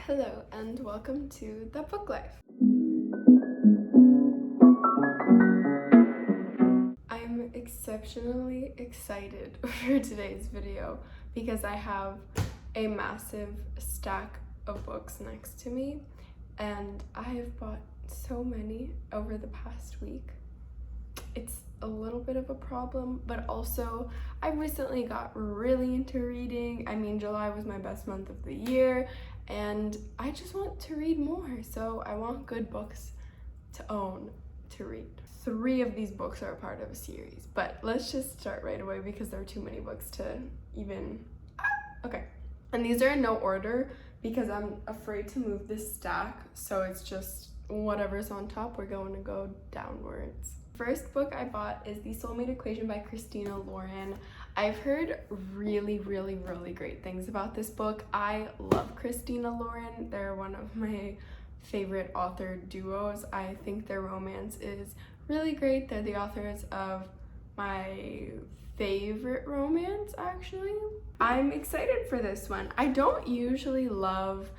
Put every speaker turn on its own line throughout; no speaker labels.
Hello and welcome to The Book Life. I'm exceptionally excited for today's video because I have a massive stack of books next to me and I have bought so many over the past week. It's a little bit of a problem, but also I recently got really into reading. July was my best month of the year and I just want to read more, so I want good books to own, to read. 3 of these books are a part of a series, but let's just start right away because there are too many books to even... Okay, and these are in no order because I'm afraid to move this stack, so it's just whatever's on top, we're going to go downwards. First book I bought is The Soulmate Equation by Christina Lauren. I've heard really great things about this book. I love Christina Lauren. They're one of my favorite author duos. I think their romance is really great. They're the authors of my favorite romance, actually. I'm excited for this one. I don't usually love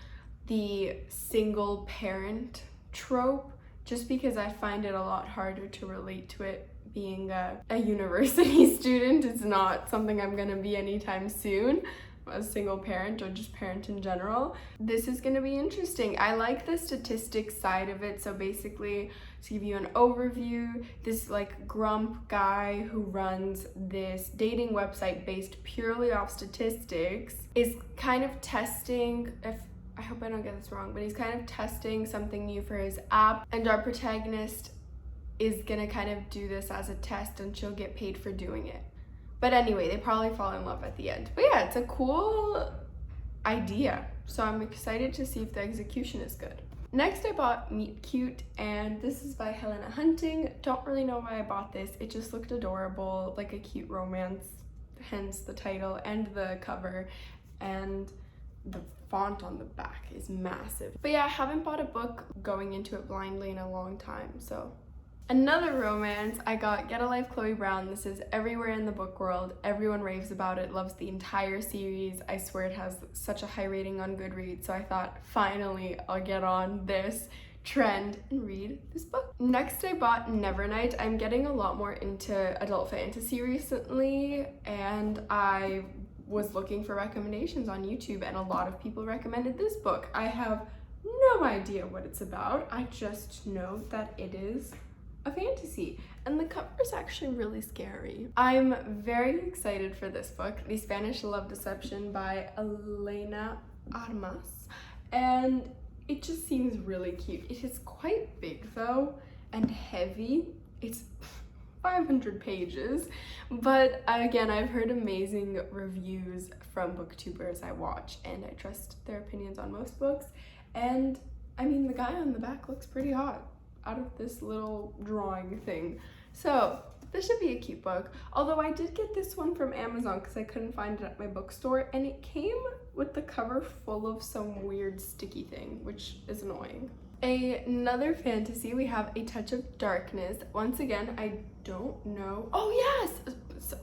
the single parent trope, just because I find it a lot harder to relate to it being a university student. It's not something I'm gonna be anytime soon, a single parent or just parent in general. This is gonna be interesting. I like the statistics side of it. So basically, to give you an overview, this grump guy who runs this dating website based purely off statistics is kind of testing, I hope I don't get this wrong, but he's kind of testing something new for his app, and our protagonist is gonna kind of do this as a test and she'll get paid for doing it. But anyway, they probably fall in love at the end. But yeah, it's a cool idea, so I'm excited to see if the execution is good. Next I bought Meet Cute, and this is by Helena Hunting. Don't really know why I bought this. It just looked adorable, like a cute romance, hence the title and the cover, and the font on the back is massive. But yeah, I haven't bought a book going into it blindly in a long time, so. Another romance, I got Get a Life, Chloe Brown. This is everywhere in the book world. Everyone raves about it, loves the entire series. I swear it has such a high rating on Goodreads, so I thought finally I'll get on this trend and read this book. Next I bought Nevernight. I'm getting a lot more into adult fantasy recently, and I was looking for recommendations on YouTube and a lot of people recommended this book. I have no idea what it's about. I just know that it is a fantasy and the cover is actually really scary. I'm very excited for this book, The Spanish Love Deception by Elena Armas, and it just seems really cute. It is quite big though and heavy. It's 500 pages, but again, I've heard amazing reviews from booktubers I watch and I trust their opinions on most books, and the guy on the back looks pretty hot out of this little drawing thing, so this should be a cute book. Although I did get this one from Amazon because I couldn't find it at my bookstore, and it came with the cover full of some weird sticky thing, which is annoying. Another fantasy, we have A Touch of Darkness. Once again, I don't know. Oh yes! So,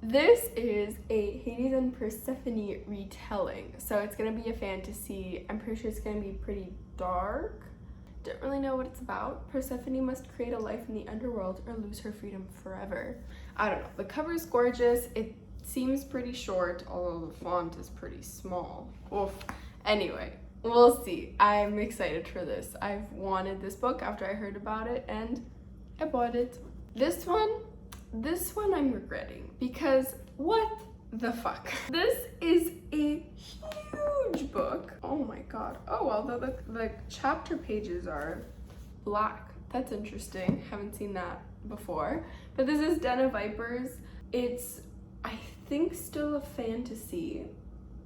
this is a Hades and Persephone retelling. So it's gonna be a fantasy. I'm pretty sure it's gonna be pretty dark. Don't really know what it's about. Persephone must create a life in the underworld or lose her freedom forever. I don't know. The cover is gorgeous. It seems pretty short, although the font is pretty small. Oof. Anyway, we'll see. I'm excited for this. I've wanted this book after I heard about it and I bought it. This one I'm regretting because what the fuck? This is a huge book. Oh my god. Oh, although the chapter pages are black. That's interesting. Haven't seen that before. But this is Den of Vipers. It's, I think, still a fantasy,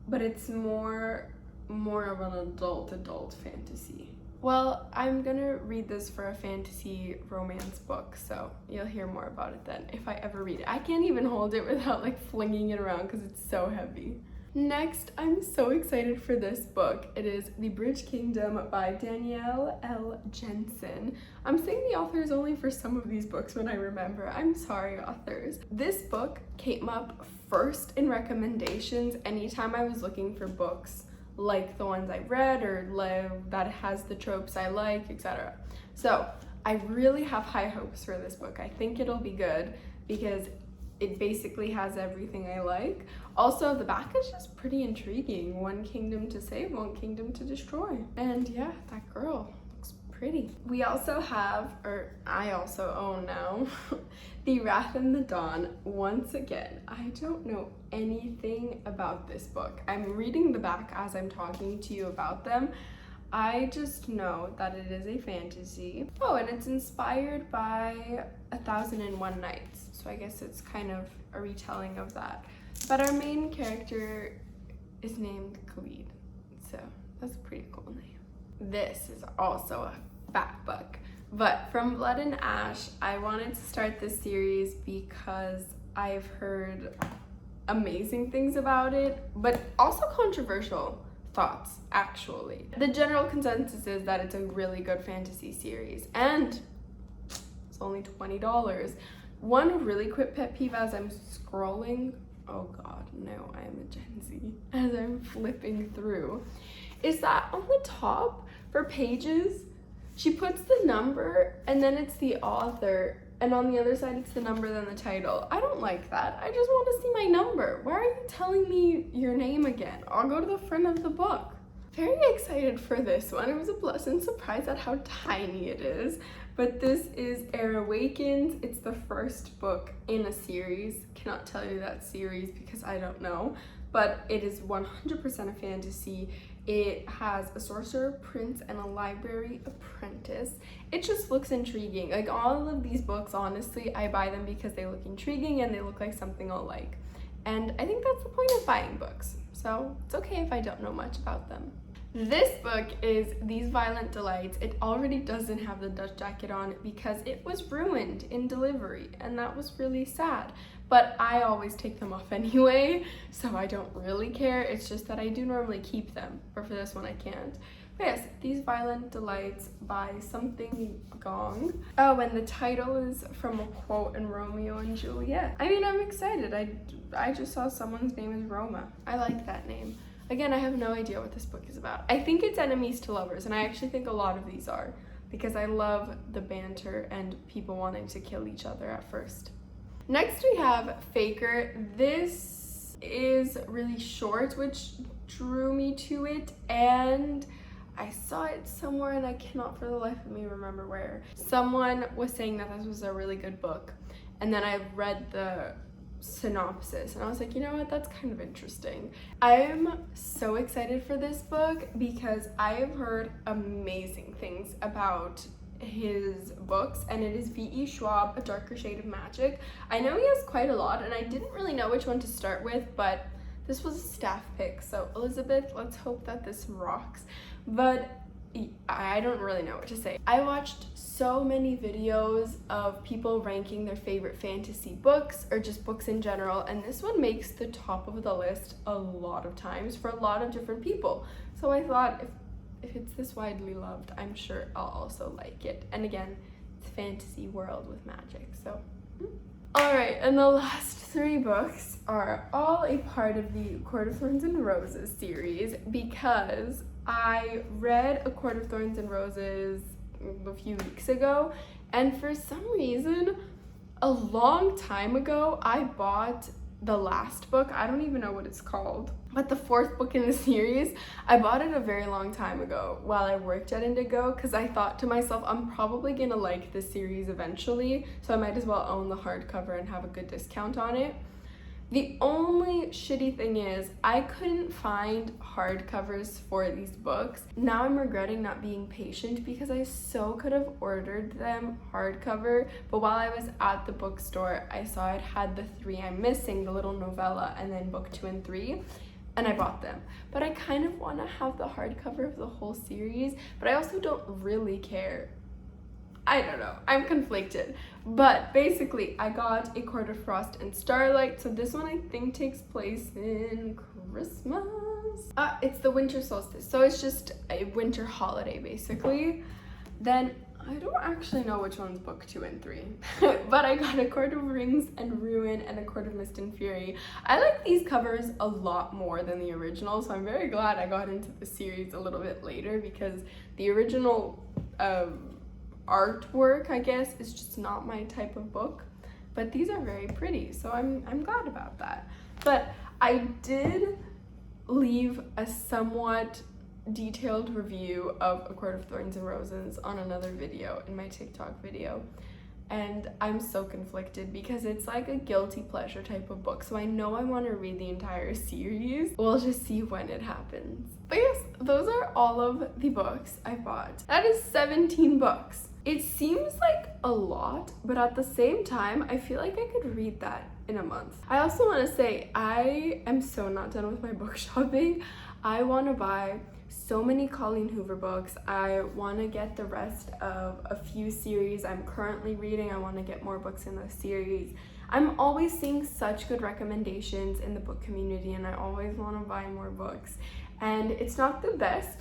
but it's more of an adult fantasy. Well, I'm gonna read this for a fantasy romance book, so you'll hear more about it then if I ever read it. I can't even hold it without flinging it around because it's so heavy. Next, I'm so excited for this book. It is The Bridge Kingdom by Danielle L. Jensen. I'm saying the authors only for some of these books when I remember. I'm sorry, authors. This book came up first in recommendations anytime I was looking for books like the ones I've read or that has the tropes I like, etc. So I really have high hopes for this book. I think it'll be good because it basically has everything I like. Also, the back is just pretty intriguing. One kingdom to save, one kingdom to destroy. And yeah, that girl looks pretty. We also have, or I also own now, The Wrath and the Dawn. Once again, I don't know anything about this book. I'm reading the back as I'm talking to you about them. I just know that it is a fantasy. Oh, and it's inspired by 1001 Nights. So I guess it's kind of a retelling of that. But our main character is named Khalid. So that's a pretty cool name. This is also a fat book. But from Blood and Ash, I wanted to start this series because I've heard amazing things about it, but also controversial thoughts, actually. The general consensus is that it's a really good fantasy series, and it's only $20. One really quick pet peeve as I'm scrolling, oh god, no, I am a Gen Z, as I'm flipping through, is that on the top for pages, she puts the number and then it's the author, and on the other side it's the number then the title. I don't like that. I just want to see my number. Why are you telling me your name again? I'll go to the front of the book. Very excited for this one. It was a pleasant surprise at how tiny it is. But this is Air Awakens. It's the first book in a series. Cannot tell you that series because I don't know. But it is 100% a fantasy. It has a sorcerer, prince, and a library apprentice. It just looks intriguing. Like all of these books, honestly, I buy them because they look intriguing and they look like something I'll like. And I think that's the point of buying books. So it's okay if I don't know much about them. This book is These Violent Delights. It already doesn't have the Dutch jacket on because it was ruined in delivery, and that was really sad. But I always take them off anyway, so I don't really care. It's just that I do normally keep them, but for this one I can't. But yes, These Violent Delights by something Gong. Oh, and the title is from a quote in Romeo and Juliet. I mean, I'm excited. I just saw someone's name is Roma. I like that name. Again, I have no idea what this book is about. I think it's enemies to lovers, and I actually think a lot of these are, because I love the banter and people wanting to kill each other at first. Next we have Faker. This is really short, which drew me to it, and I saw it somewhere and I cannot for the life of me remember where. Someone was saying that this was a really good book, and then I read the synopsis and I was like, you know what, that's kind of interesting. I'm so excited for this book because I have heard amazing things about his books, and it is V.E. Schwab, A Darker Shade of Magic. I know he has quite a lot and I didn't really know which one to start with, but this was a staff pick, so Elizabeth, let's hope that this rocks. But I don't really know what to say. I watched so many videos of people ranking their favorite fantasy books or just books in general, and this one makes the top of the list a lot of times for a lot of different people. So I thought if it's this widely loved, I'm sure I'll also like it. And again, it's fantasy world with magic, so. Alright, and the last three books are all a part of the Court of Thorns and Roses series because I read A Court of Thorns and Roses a few weeks ago, and for some reason, a long time ago, I bought the last book. I don't even know what it's called, but the fourth book in the series, I bought it a very long time ago while I worked at Indigo because I thought to myself, I'm probably gonna like this series eventually, so I might as well own the hardcover and have a good discount on it. The only shitty thing is I couldn't find hardcovers for these books. Now I'm regretting not being patient because I so could have ordered them hardcover, but while I was at the bookstore, I saw it had the three I'm missing, the little novella, and then book 2 and 3, and I bought them. But I kind of want to have the hardcover of the whole series, but I also don't really care. I don't know, I'm conflicted. But basically, I got A Court of Frost and Starlight, so this one I think takes place in Christmas. It's the winter solstice, so it's just a winter holiday basically. Then I don't actually know which one's book 2 and 3, but I got A Court of Rings and Ruin and A Court of Mist and Fury. I like these covers a lot more than the original, so I'm very glad I got into the series a little bit later, because the original artwork, I guess, is just not my type of book. But these are very pretty, so I'm glad about that. But I did leave a somewhat detailed review of A Court of Thorns and Roses on another video, in my TikTok video, and I'm so conflicted because it's like a guilty pleasure type of book, so I know I want to read the entire series. We'll just see when it happens. But yes, those are all of the books I bought. That is 17 books. It seems like a lot, but at the same time, I feel like I could read that in a month. I also want to say I am so not done with my book shopping. I want to buy so many Colleen Hoover books. I want to get the rest of a few series I'm currently reading. I want to get more books in those series. I'm always seeing such good recommendations in the book community, and I always want to buy more books. And it's not the best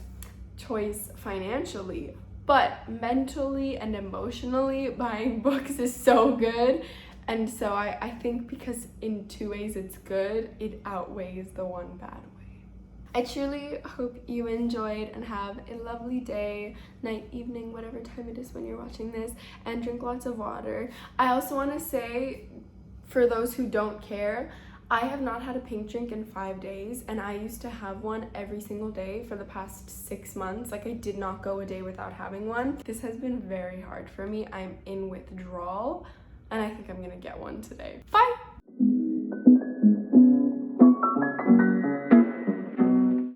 choice financially, but mentally and emotionally, buying books is so good. And so I think because in two ways it's good, it outweighs the one bad way. I truly hope you enjoyed and have a lovely day, night, evening, whatever time it is when you're watching this, and drink lots of water. I also want to say, for those who don't care, I have not had a pink drink in 5 days, and I used to have one every single day for the past 6 months. Like, I did not go a day without having one. This has been very hard for me. I'm in withdrawal, and I think I'm gonna get one today. Bye!